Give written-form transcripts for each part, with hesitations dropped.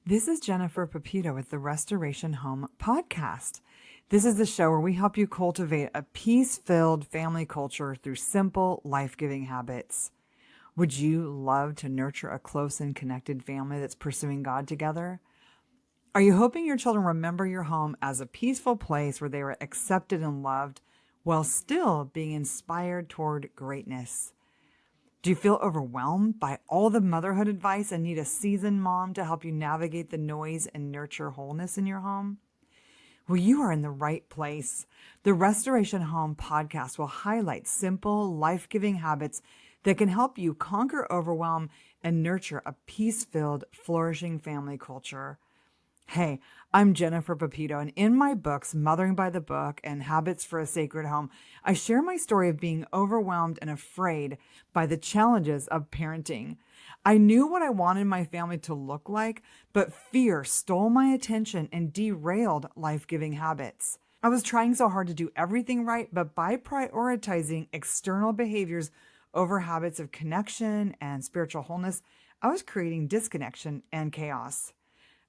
This is Jennifer Pepito with the Restoration Home Podcast. This is the show where we help you cultivate a peace-filled family culture through simple, life-giving habits. Would you love to nurture a close and connected family that's pursuing God together? Are you hoping your children remember your home as a peaceful place where they were accepted and loved while still being inspired toward greatness? Do you feel overwhelmed by all the motherhood advice and need a seasoned mom to help you navigate the noise and nurture wholeness in your home? Well, you are in the right place. The Restoration Home podcast will highlight simple, life-giving habits that can help you conquer overwhelm and nurture a peace-filled, flourishing family culture. Hey, I'm Jennifer Pepito, and in my books, Mothering by the Book and Habits for a Sacred Home, I share my story of being overwhelmed and afraid by the challenges of parenting. I knew what I wanted my family to look like, but fear stole my attention and derailed life-giving habits. I was trying so hard to do everything right, but by prioritizing external behaviors over habits of connection and spiritual wholeness, I was creating disconnection and chaos.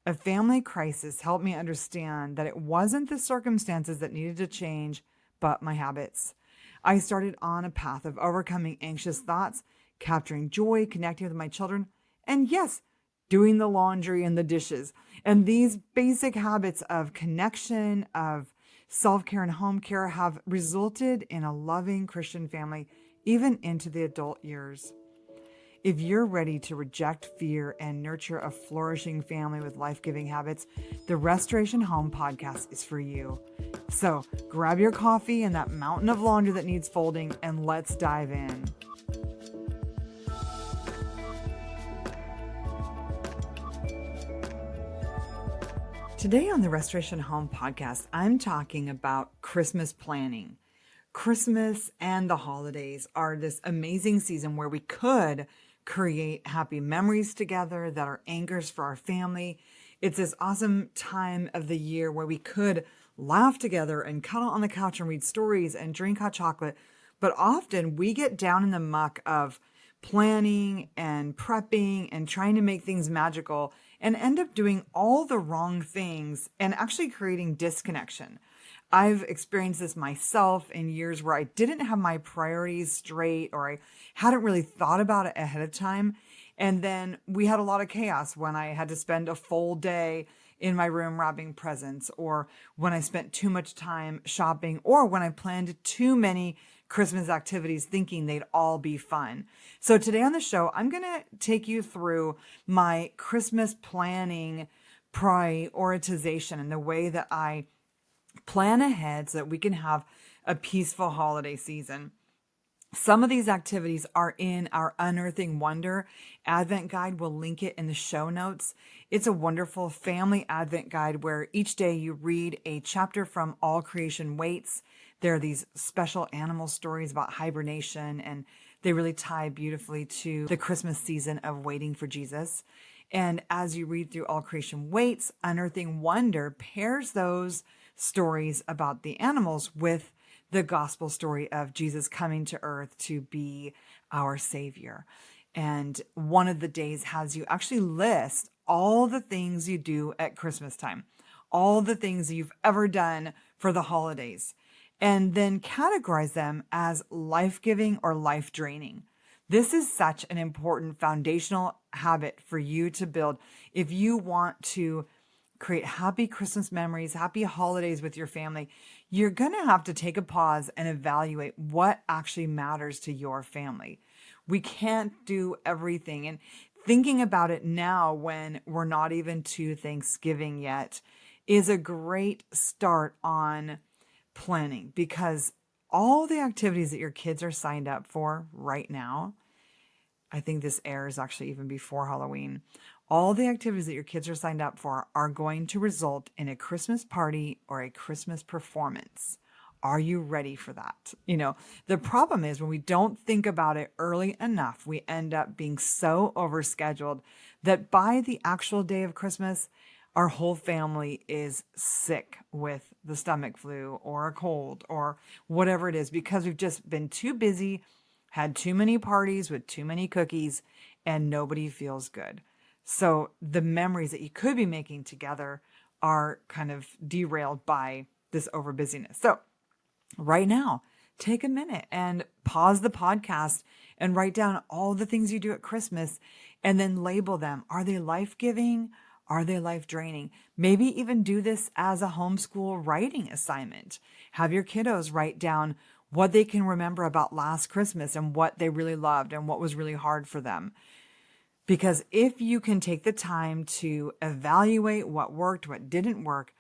A family crisis helped me understand that it wasn't the circumstances that needed to change, but my habits. I started on a path of overcoming anxious thoughts, capturing joy, connecting with my children, and yes, doing the laundry and the dishes. And these basic habits of connection, of self-care and home care have resulted in a loving Christian family, even into the adult years. If you're ready to reject fear and nurture a flourishing family with life-giving habits, the Restoration Home podcast is for you. So grab your coffee and that mountain of laundry that needs folding, and let's dive in. Today on the Restoration Home podcast, I'm talking about Christmas planning. Christmas and the holidays are this amazing season where we could create happy memories together that are anchors for our family. It's this awesome time of the year where we could laugh together and cuddle on the couch and read stories and drink hot chocolate. But often we get down in the muck of planning and prepping and trying to make things magical and end up doing all the wrong things and actually creating disconnection. I've experienced this myself in years where I didn't have my priorities straight or I hadn't really thought about it ahead of time. And then we had a lot of chaos when I had to spend a full day in my room wrapping presents, or when I spent too much time shopping, or when I planned too many Christmas activities thinking they'd all be fun. So today on the show, I'm going to take you through my Christmas planning prioritization and the way that I plan ahead so that we can have a peaceful holiday season. Some of these activities are in our Unearthing Wonder Advent guide. We'll link it in the show notes. It's a wonderful family Advent guide where each day you read a chapter from All Creation Waits. There are these special animal stories about hibernation, and they really tie beautifully to the Christmas season of waiting for Jesus. And as you read through All Creation Waits, Unearthing Wonder pairs those stories about the animals with the gospel story of Jesus coming to earth to be our savior. And one of the days has you actually list all the things you do at Christmas time, all the things you've ever done for the holidays, and then categorize them as life-giving or life-draining. This is such an important foundational habit for you to build if you want to create happy Christmas memories, happy holidays with your family. You're going to have to take a pause and evaluate what actually matters to your family. We can't do everything. And thinking about it now when we're not even to Thanksgiving yet is a great start on planning, because all the activities that your kids are signed up for right now, I think this airs actually even before Halloween, all the activities that your kids are signed up for are going to result in a Christmas party or a Christmas performance. Are you ready for that? The problem is when we don't think about it early enough, we end up being so overscheduled that by the actual day of Christmas, our whole family is sick with the stomach flu or a cold or whatever it is, because we've just been too busy, had too many parties with too many cookies, and nobody feels good. So the memories that you could be making together are kind of derailed by this over busyness. So right now, take a minute and pause the podcast and write down all the things you do at Christmas and then label them. Are they life-giving? Are they life-draining? Maybe even do this as a homeschool writing assignment. Have your kiddos write down what they can remember about last Christmas and what they really loved and what was really hard for them. Because if you can take the time to evaluate what worked, what didn't work,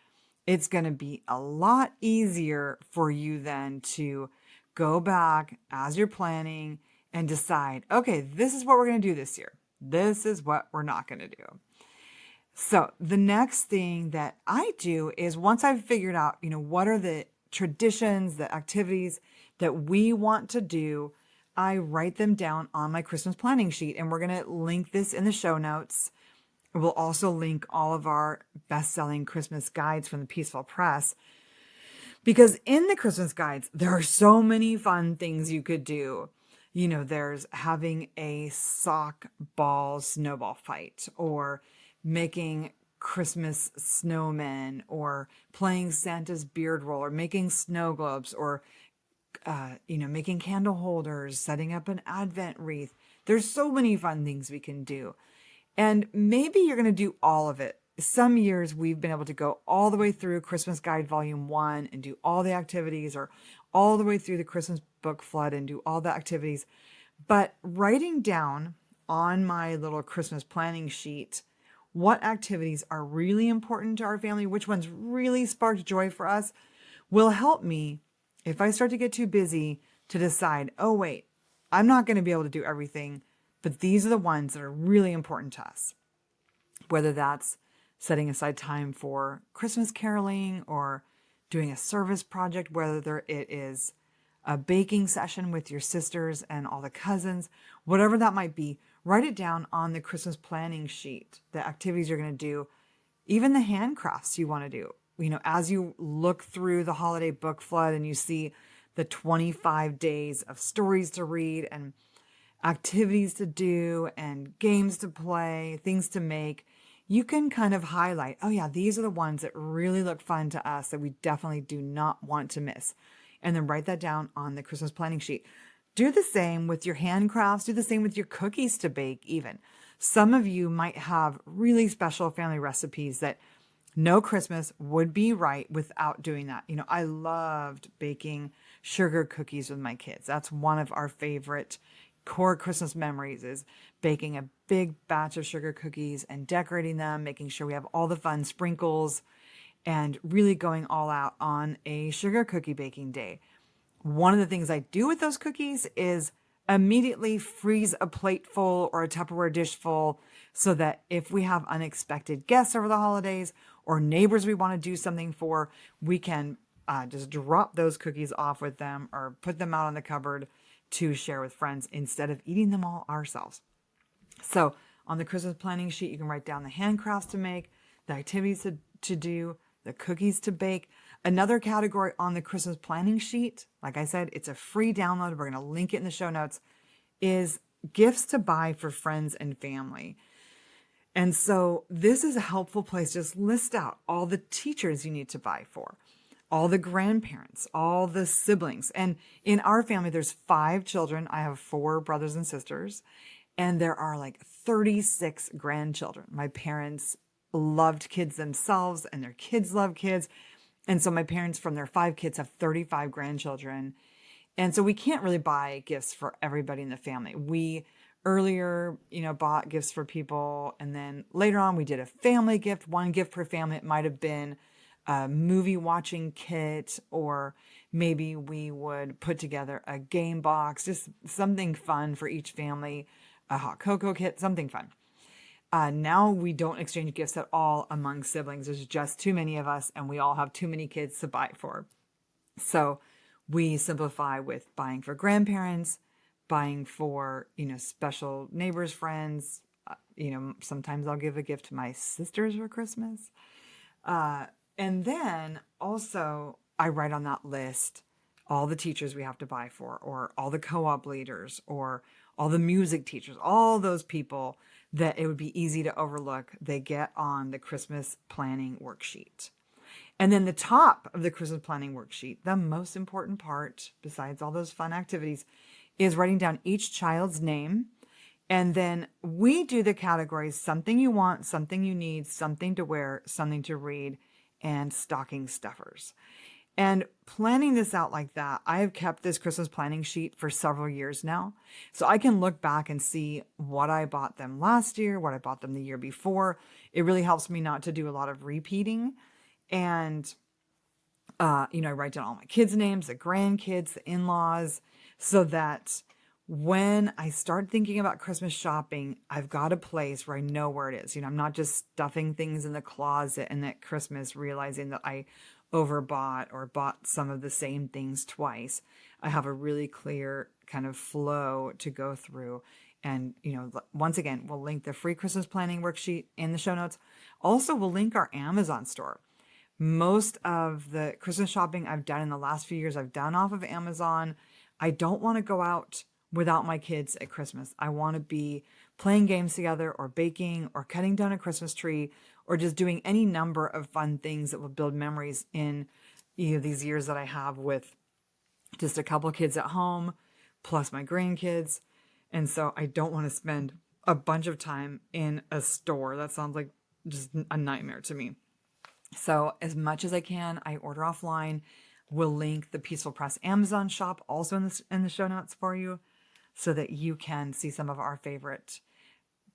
it's going to be a lot easier for you then to go back as you're planning and decide, okay, this is what we're going to do this year. This is what we're not going to do. So the next thing that I do is once I've figured out, what are the traditions, the activities that we want to do, I write them down on my Christmas planning sheet, and we're going to link this in the show notes. We'll also link all of our best-selling Christmas guides from the Peaceful Press, because in the Christmas guides, there are so many fun things you could do. There's having a sock ball snowball fight, or making Christmas snowmen, or playing Santa's beard roll, or making snow globes, or making candle holders, setting up an Advent wreath. There's so many fun things we can do. And maybe you're going to do all of it. Some years we've been able to go all the way through Christmas Guide Volume 1 and do all the activities, or all the way through the Christmas Book Flood and do all the activities. But writing down on my little Christmas planning sheet what activities are really important to our family, which ones really sparked joy for us, will help me if I start to get too busy to decide, oh, wait, I'm not going to be able to do everything, but these are the ones that are really important to us. Whether that's setting aside time for Christmas caroling, or doing a service project, whether it is a baking session with your sisters and all the cousins, whatever that might be, write it down on the Christmas planning sheet, the activities you're going to do, even the handcrafts you want to do. As you look through the holiday book flood and you see the 25 days of stories to read and activities to do and games to play, things to make, you can kind of highlight, oh yeah, these are the ones that really look fun to us that we definitely do not want to miss. And then write that down on the Christmas planning sheet. Do the same with your handcrafts. Do the same with your cookies to bake even. Some of you might have really special family recipes that no Christmas would be right without doing that. I loved baking sugar cookies with my kids. That's one of our favorite core Christmas memories, is baking a big batch of sugar cookies and decorating them, making sure we have all the fun sprinkles, and really going all out on a sugar cookie baking day. One of the things I do with those cookies is immediately freeze a plate full or a Tupperware dish full, so that if we have unexpected guests over the holidays or neighbors we want to do something for, we can just drop those cookies off with them or put them out on the cupboard to share with friends instead of eating them all ourselves. So on the Christmas planning sheet, you can write down the handcrafts to make, the activities to do, the cookies to bake. Another category on the Christmas planning sheet, like I said, it's a free download. We're going to link it in the show notes, is gifts to buy for friends and family. And so this is a helpful place. Just list out all the teachers you need to buy for, all the grandparents, all the siblings. And in our family, there's 5 children. I have 4 brothers and sisters, and there are like 36 grandchildren. My parents loved kids themselves, and their kids love kids. And so my parents, from their 5 kids, have 35 grandchildren. And so we can't really buy gifts for everybody in the family. We earlier, bought gifts for people. And then later on, we did a family gift, 1 gift per family. It might have been a movie watching kit, or maybe we would put together a game box, just something fun for each family, a hot cocoa kit, something fun. Now we don't exchange gifts at all among siblings. There's just too many of us, and we all have too many kids to buy for. So we simplify with buying for grandparents, buying for, special neighbors, friends. Sometimes I'll give a gift to my sisters for Christmas. And then also I write on that list all the teachers we have to buy for, or all the co-op leaders, or all the music teachers, all those people that it would be easy to overlook, they get on the Christmas planning worksheet. And then the top of the Christmas planning worksheet, the most important part, besides all those fun activities, is writing down each child's name. And then we do the categories: something you want, something you need, something to wear, something to read, and stocking stuffers. And planning this out like that, I have kept this Christmas planning sheet for several years now. So I can look back and see what I bought them last year, what I bought them the year before. It really helps me not to do a lot of repeating. And, I write down all my kids' names, the grandkids, the in-laws, so that when I start thinking about Christmas shopping, I've got a place where I know where it is. I'm not just stuffing things in the closet and at Christmas realizing that I overbought or bought some of the same things twice. I have a really clear kind of flow to go through. And, once again, we'll link the free Christmas planning worksheet in the show notes. Also, we'll link our Amazon store. Most of the Christmas shopping I've done in the last few years, I've done off of Amazon. I don't want to go out without my kids at Christmas. I want to be playing games together or baking or cutting down a Christmas tree or just doing any number of fun things that will build memories in these years that I have with just a couple of kids at home plus my grandkids. And so I don't want to spend a bunch of time in a store. That sounds like just a nightmare to me. So as much as I can, I order offline. We'll link the Peaceful Press Amazon shop also in the show notes for you, so that you can see some of our favorite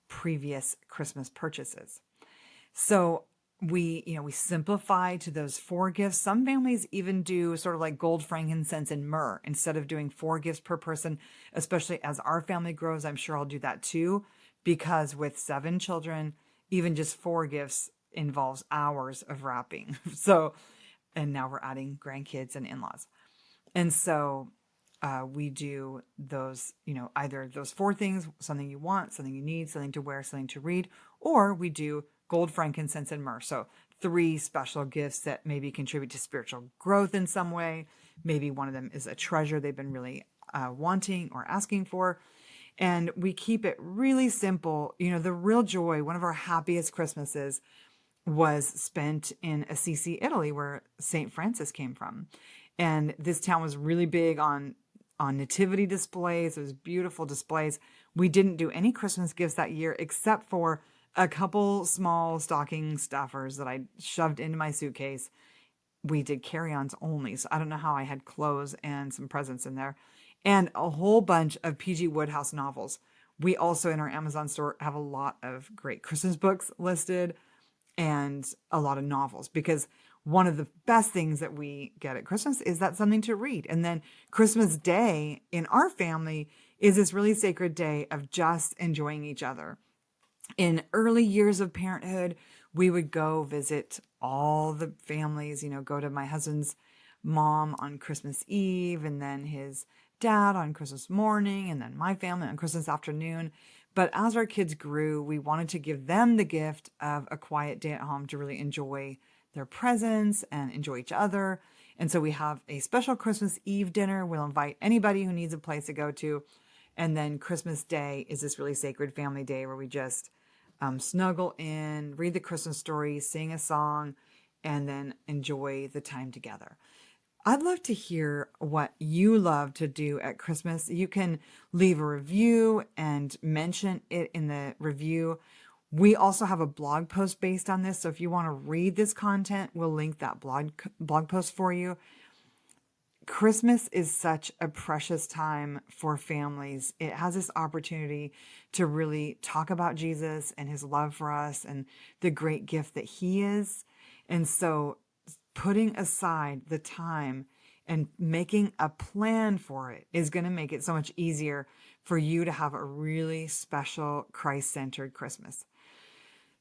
previous Christmas purchases. So we simplify to those 4 gifts. Some families even do sort of like gold, frankincense, and myrrh instead of doing 4 gifts per person, especially as our family grows. I'm sure I'll do that too, because with 7 children, even just 4 gifts involves hours of wrapping. And now we're adding grandkids and in-laws. And so we do those, either those 4 things: something you want, something you need, something to wear, something to read, or we do gold, frankincense, and myrrh. So 3 special gifts that maybe contribute to spiritual growth in some way. Maybe one of them is a treasure they've been really wanting or asking for. And we keep it really simple. The real joy, one of our happiest Christmases was spent in Assisi, Italy, where St. Francis came from. And this town was really big on nativity displays. It was beautiful displays. We didn't do any Christmas gifts that year except for a couple small stocking stuffers that I shoved into my suitcase. We did carry-ons only, so I don't know how I had clothes and some presents in there. And a whole bunch of P.G. Wodehouse novels. We also, in our Amazon store, have a lot of great Christmas books listed and a lot of novels, because one of the best things that we get at Christmas is that something to read. And then Christmas Day in our family is this really sacred day of just enjoying each other. In early years of parenthood, we would go visit all the families, go to my husband's mom on Christmas Eve, and then his dad on Christmas morning, and then my family on Christmas afternoon. But as our kids grew, we wanted to give them the gift of a quiet day at home to really enjoy their presence and enjoy each other. And so we have a special Christmas Eve dinner. We'll invite anybody who needs a place to go to. And then Christmas Day is this really sacred family day where we just snuggle in, read the Christmas story, sing a song, and then enjoy the time together. I'd love to hear what you love to do at Christmas. You can leave a review and mention it in the review. We also have a blog post based on this. So if you want to read this content, we'll link that blog post for you. Christmas is such a precious time for families. It has this opportunity to really talk about Jesus and his love for us and the great gift that he is. And so putting aside the time and making a plan for it is going to make it so much easier for you to have a really special Christ-centered Christmas.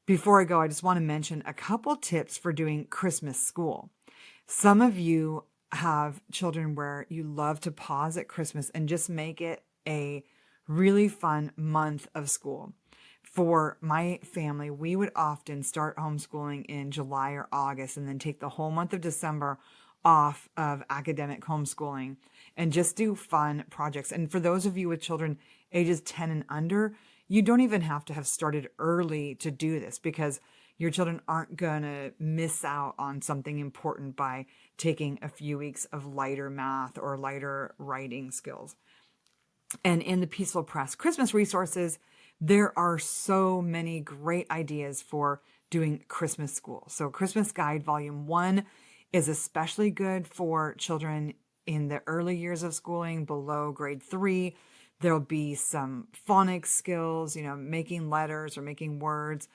Before I go, I just want to mention a couple tips for doing Christmas school. Some of you have children where you love to pause at Christmas and just make it a really fun month of school. For my family, we would often start homeschooling in July or August and then take the whole month of December off of academic homeschooling and just do fun projects. And for those of you with children ages 10 and under, you don't even have to have started early to do this, because your children aren't going to miss out on something important by taking a few weeks of lighter math or lighter writing skills. And in the Peaceful Press Christmas resources, there are so many great ideas for doing Christmas school. So Christmas Guide Volume 1 is especially good for children in the early years of schooling, below grade 3. There'll be some phonics skills, making letters or making words,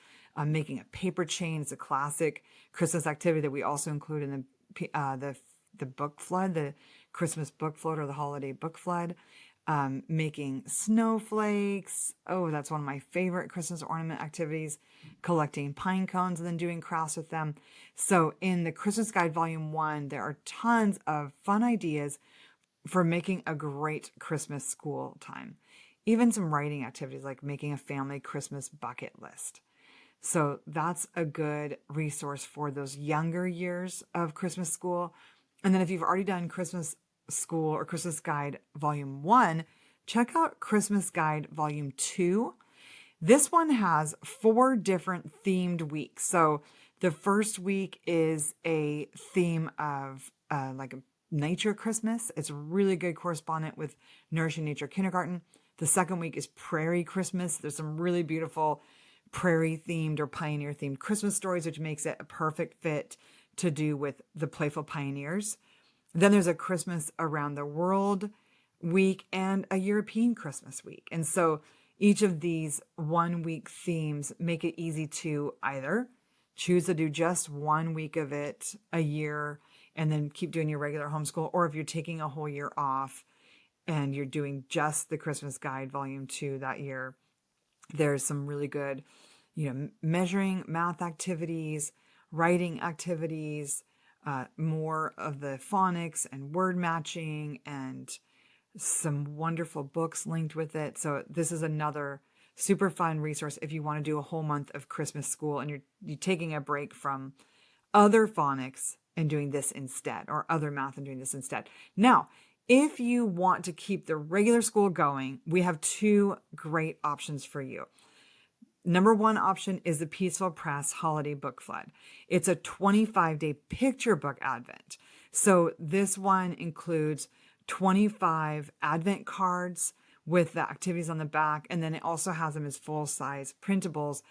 making a paper chain. It's a classic Christmas activity that we also include in the book flood, the Christmas book flood or the holiday book flood. Making snowflakes. Oh, that's one of my favorite Christmas ornament activities. Collecting pine cones and then doing crafts with them. So in the Christmas Guide Volume 1, there are tons of fun ideas for making a great Christmas school time. Even some writing activities like making a family Christmas bucket list. So that's a good resource for those younger years of Christmas school. And then if you've already done Christmas school or Christmas Guide Volume 1, check out Christmas Guide Volume 2. This one has 4 different themed weeks. So the first week is a theme of like a nature Christmas. It's a really good correspondent with Nourishing Nature Kindergarten. The second week is Prairie Christmas. There's some really beautiful prairie themed or pioneer themed Christmas stories, which makes it a perfect fit to do with the Playful Pioneers. Then there's a Christmas Around the World week and a European Christmas week. And so each of these 1 week themes make it easy to either choose to do just 1 week of it a year and then keep doing your regular homeschool, or if you're taking a whole year off and you're doing just the Christmas Guide Volume 2 that year, there's some really good, measuring math activities, writing activities, more of the phonics and word matching, and some wonderful books linked with it. So this is another super fun resource if you want to do a whole month of Christmas school and you're taking a break from other phonics and doing this instead, or other math and doing this instead. Now, if you want to keep the regular school going, we have 2 great options for you. Number 1 option is the Peaceful Press Holiday Book Flood. It's a 25-day picture book advent. So this one includes 25 advent cards with the activities on the back, and then it also has them as full-size printables.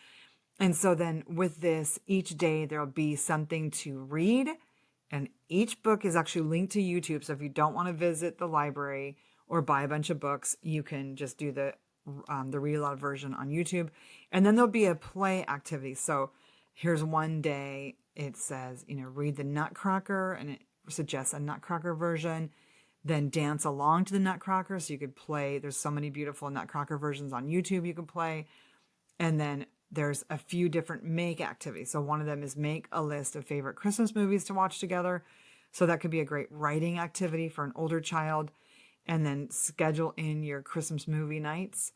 And so then with this, each day there'll be something to read, and each book is actually linked to YouTube. So if you don't want to visit the library or buy a bunch of books, you can just do the read aloud version on YouTube. And then there'll be a play activity. So here's one day it says, read the Nutcracker, and it suggests a Nutcracker version. Then dance along to the Nutcracker. So you could play, there's so many beautiful Nutcracker versions on YouTube you can play. And then there's a few different make activities. So one of them is make a list of favorite Christmas movies to watch together. So that could be a great writing activity for an older child. And then schedule in your Christmas movie nights.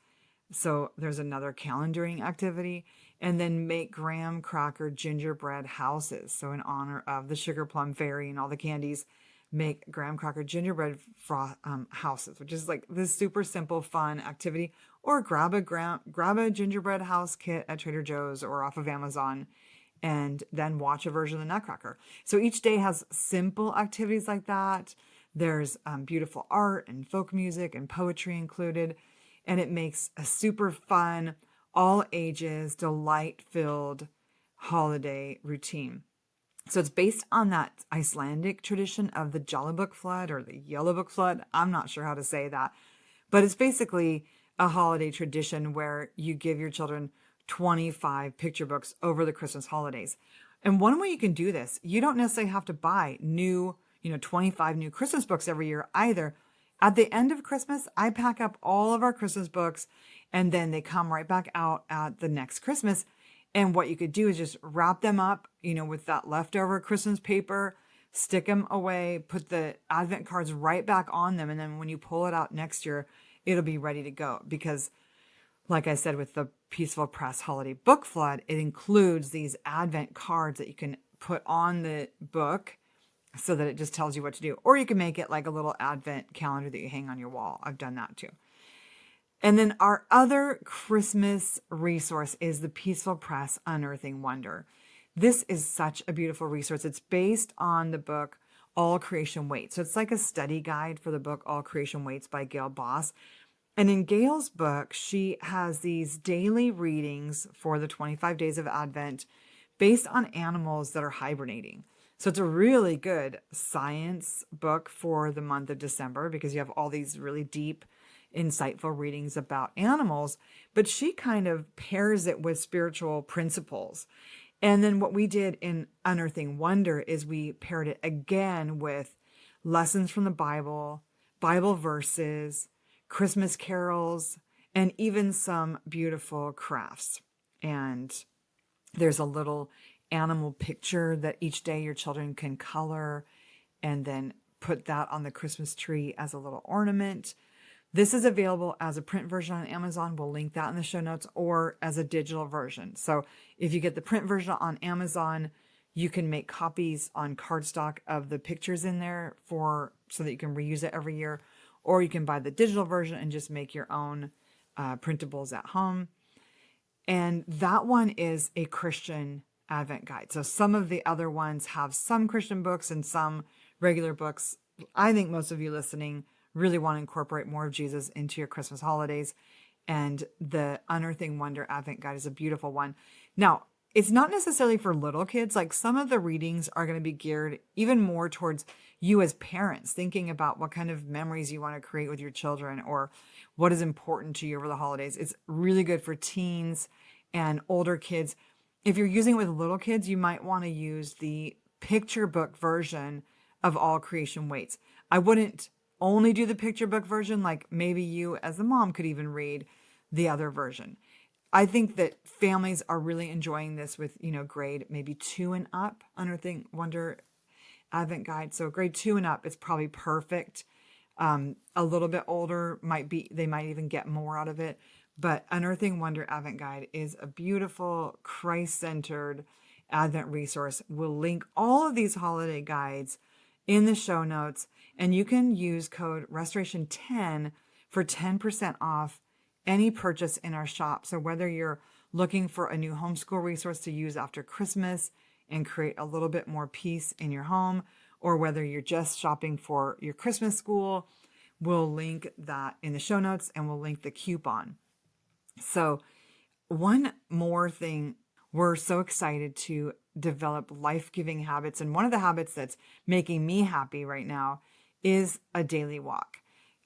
So there's another calendaring activity. And then make graham cracker gingerbread houses. So in honor of the Sugar Plum Fairy and all the candies, make graham cracker gingerbread houses, which is like this super simple, fun activity. Or grab a gingerbread house kit at Trader Joe's or off of Amazon, and then watch a version of the Nutcracker. So each day has simple activities like that. There's beautiful art and folk music and poetry included, and it makes a super fun, all ages, delight-filled holiday routine. So it's based on that Icelandic tradition of the Jolly Book Flood or the Yellow Book Flood. I'm not sure how to say that, but it's basically a holiday tradition where you give your children 25 picture books over the Christmas holidays. And one way you can do this, you don't necessarily have to buy 25 new Christmas books every year either. At the end of Christmas, I pack up all of our Christmas books, and then they come right back out at the next Christmas. And what you could do is just wrap them up, with that leftover Christmas paper, stick them away, put the Advent cards right back on them. And then when you pull it out next year, it'll be ready to go. Because like I said, with the Peaceful Press Holiday Book Flood, it includes these Advent cards that you can put on the book so that it just tells you what to do. Or you can make it like a little Advent calendar that you hang on your wall. I've done that too. And then our other Christmas resource is the Peaceful Press Unearthing Wonder. This is such a beautiful resource. It's based on the book All Creation Waits. So it's like a study guide for the book All Creation Waits by Gail Boss. And in Gail's book, she has these daily readings for the 25 days of Advent based on animals that are hibernating. So it's a really good science book for the month of December because you have all these really deep, insightful readings about animals, but she kind of pairs it with spiritual principles. And then what we did in Unearthing Wonder is we paired it again with lessons from the Bible, Bible verses, Christmas carols, and even some beautiful crafts. And there's a little animal picture that each day your children can color and then put that on the Christmas tree as a little ornament. This is available as a print version on Amazon. We'll link that in the show notes, or as a digital version. So if you get the print version on Amazon, you can make copies on cardstock of the pictures in there so that you can reuse it every year, or you can buy the digital version and just make your own printables at home. And that one is a Christian Advent guide. So some of the other ones have some Christian books and some regular books. I think most of you listening really want to incorporate more of Jesus into your Christmas holidays. And the Unearthing Wonder Advent Guide is a beautiful one. Now, it's not necessarily for little kids. Like, some of the readings are going to be geared even more towards you as parents, thinking about what kind of memories you want to create with your children or what is important to you over the holidays. It's really good for teens and older kids. If you're using it with little kids, you might want to use the picture book version of All Creation Waits. I wouldn't only do the picture book version. Like, maybe you as a mom could even read the other version. I think that families are really enjoying this with, grade maybe 2 and up, Unearthing Wonder Advent Guide. So grade 2 and up, it's probably perfect. A little bit older they might even get more out of it. But Unearthing Wonder Advent Guide is a beautiful Christ-centered Advent resource. We'll link all of these holiday guides in the show notes, and you can use code Restoration10 for 10% off any purchase in our shop. So whether you're looking for a new homeschool resource to use after Christmas and create a little bit more peace in your home, or whether you're just shopping for your Christmas school, we'll link that in the show notes, and we'll link the coupon. So one more thing, we're so excited to develop life-giving habits. And one of the habits that's making me happy right now is a daily walk.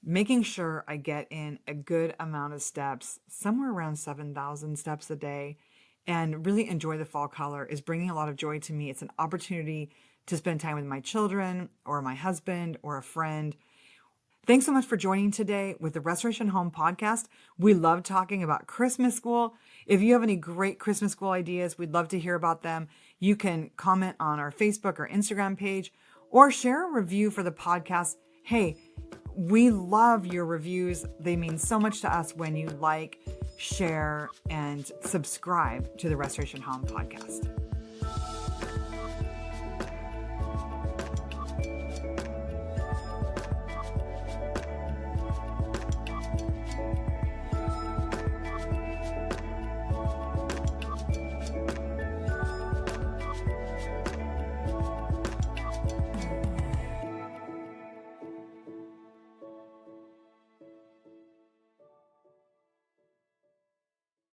Making sure I get in a good amount of steps, somewhere around 7,000 steps a day, and really enjoy the fall color is bringing a lot of joy to me. It's an opportunity to spend time with my children or my husband or a friend. Thanks so much for joining today with the Restoration Home podcast. We love talking about Christmas school. If you have any great Christmas school ideas, we'd love to hear about them. You can comment on our Facebook or Instagram page or share a review for the podcast. Hey, we love your reviews. They mean so much to us when you like, share, and subscribe to the Restoration Home podcast.